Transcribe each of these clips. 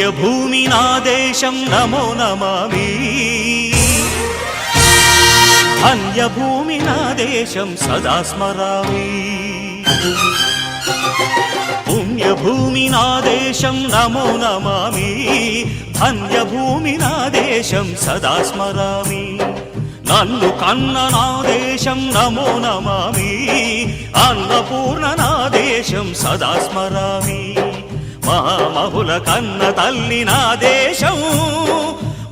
పుణ్యభూమి నా దేశం నమో నమామి ధన్యభూమి నా దేశం సదా స్మరామి పుణ్యభూమి నా దేశం నమో నమామి ధన్యభూమి నా దేశం సదా స్మరామి నన్ను కన్న నా దేశం నమో నమామి అన్నపూర్ణ నా దేశం సదా స్మరామి మహామహుల కన్న తల్లి నా దేశం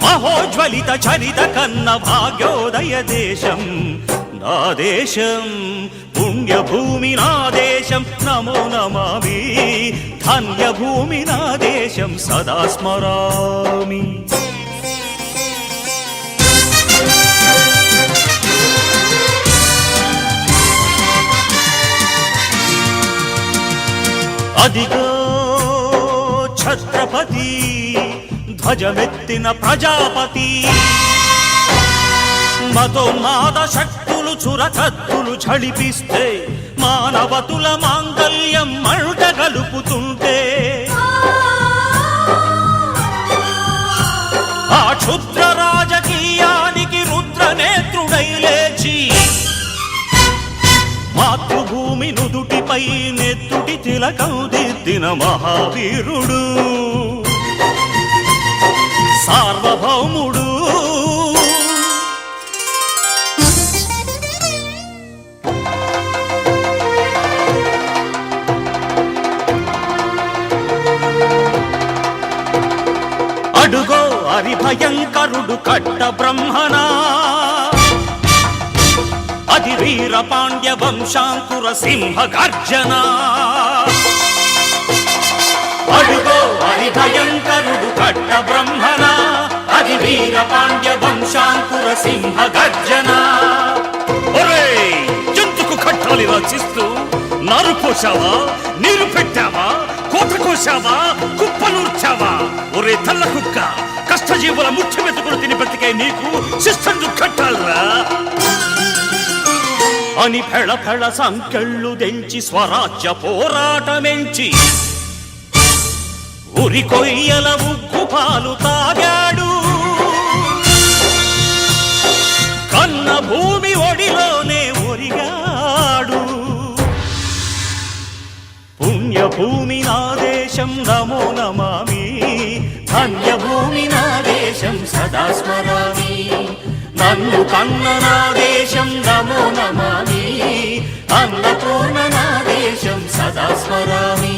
మహోజ్వలిత చరిత కన్న భాగ్యోదయ దేశం నా దేశం పుణ్యభూమి నా దేశం నమో నమామి ధన్యభూమి నా దేశం సదా స్మరామి అదిగో ఛత్రపతి ధ్వజమెత్తిన ప్రజాపతి మతోన్మాద శక్తులు చురకత్తులు ఝళిపిస్తే మానవతుల మాంగల్యం మంట గలుపుతుంటే ఆ క్షుద్ర రాజకీయానికి రుద్రనేత్రుడై లేచి మాతృభూమి నుదుటిపై నెత్తుటి తిలకం దిద్దిన మహావీరుడు సార్వభౌముడు అడుగో హరిభయంకరుడు కట్ట బ్రహ్మణా అతి వీర పాండ్య వంశాంకుర సింహ గర్జన అడుగో హరిభయంకరుడు కట్ట బ్రహ్మణ అతి వీర పాండ్య వంశాంకుర సింహ గర్జన ఎందుకు కట్టాలి రచిస్తూ నారు పోసావా నీరు పెట్టావా కోత కోసావా కుప్పనూర్చావా ఒరే తల్ల కుక్క కష్టజీవుల ముఖ్య మెతుకులు తిని బ్రతికే నీకు శిస్తందు కట్టాలరా అని ఫెళ ఫెళ సంకెళ్ళు దెంచి స్వరాజ్య పోరాటమెంచి ఉరి కొయ్యల ఉగ్గు పాలు తాగాడు కన్న భూమి ఒడిలోనే ఒరిగాడు పుణ్యభూమి నా దేశం నమో నమామి ధన్యభూమి నా దేశం సదా స్మరామి నన్ను కన్న నా దేశం నమో నమామి అన్నపూర్ణ నా దేశం సదా స్మరామి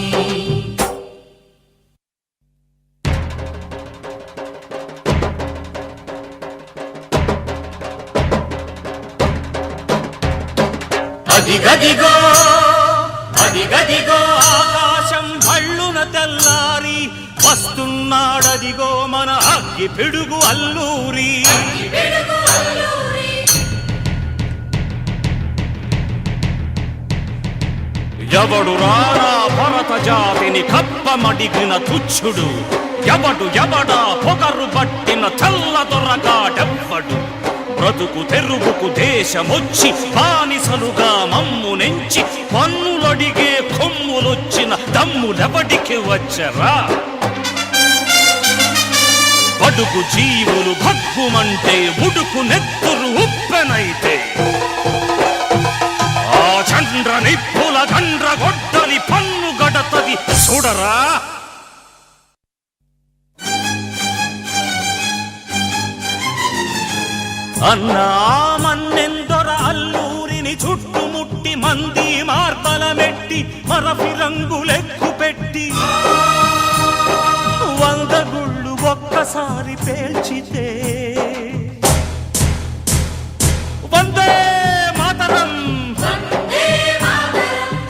అదిగదిగో అదిగదిగో ఆకాశం భళ్ళున తెల్లారి వస్తున్నాడదిగో మన అగ్గి పిడుగు అల్లూరి ఎవడు రానా భరత జాతిని కప్పమడిగిన తుచ్చుడు ఎవడు ఎవడా పొగరు పట్టిన తెల్ల దొరగాడెవ్వడు బ్రతుకు తెరుగుకు దేశమొచ్చి బానిసలుగా మమ్ము నెంచి పన్నులడిగే కొమ్ములొచ్చిన దమ్ములెవడికి వచ్చరా బడుగు జీవులు భగ్గుమంటే ఉడుకు నెత్తురు ఉప్పెనైతే ఆ చండ్ర నిప్పుల గండ్ర గొడ్డలి పన్ను గడతది చూడరా అన్నా మన్నెందొర అల్లూరిని చుట్టుముట్టి మంది మార్బలమెట్టి మరఫి రంగులెక్కు పెట్టి 100 గుళ్ళు ఒక్కసారి పేల్చితే వందే మాతరం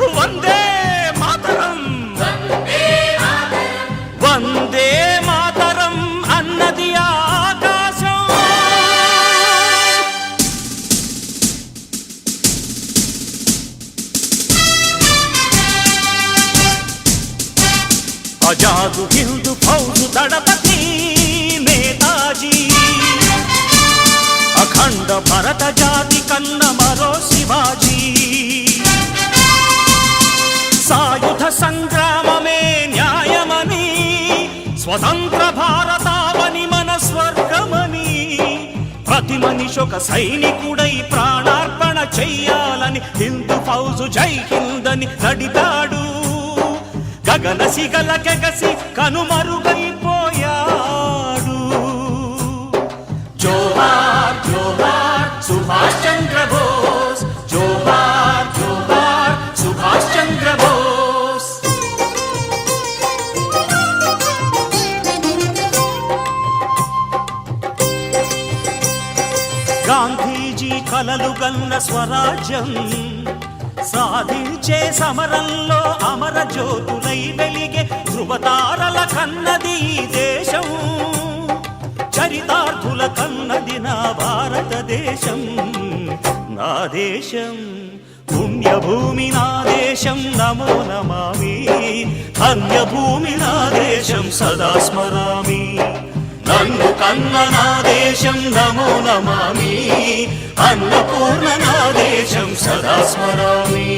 వందే మాతరం వందే మాతరం అన్నది ఆకాశం ఆజాదు హిందూ ఫౌజు దళపతి నేతాజీ అఖండ భరత జాతి కన్న మరో శివాజీ సాయుధ సంగ్రామమే న్యాయమని స్వతంత్ర మనిషొక సైనికుడై ప్రాణార్పణ చెయ్యాలని హిందూ ఫౌజు జై హిందని నడిపాడు. గగన సిగల గెగసి కనుమరుగైపోయాడు. జోహార్ జోహార్ సుభాష్ చంద్ర బోస్, జోహార్ జోహార్ సుభాష్ చంద్ర బోస్. గాంధీజీ కలలు గన్న స్వరాజ్యం సాధించే సమరంలో అమర జ్యోతులై వెలిగే ధృవతారల కన్నది ఈ దేశం. చరితార్థుల కన్నది నా భారతదేశం. నా దేశం పుణ్యభూమి నా దేశం నమో నమామి. ధన్యభూమి నా దేశం సదా స్మరామి. నన్ను కన్న నా దేశం నమో నమామి. అన్నపూర్ణ నా దేశం సదా స్మరామి.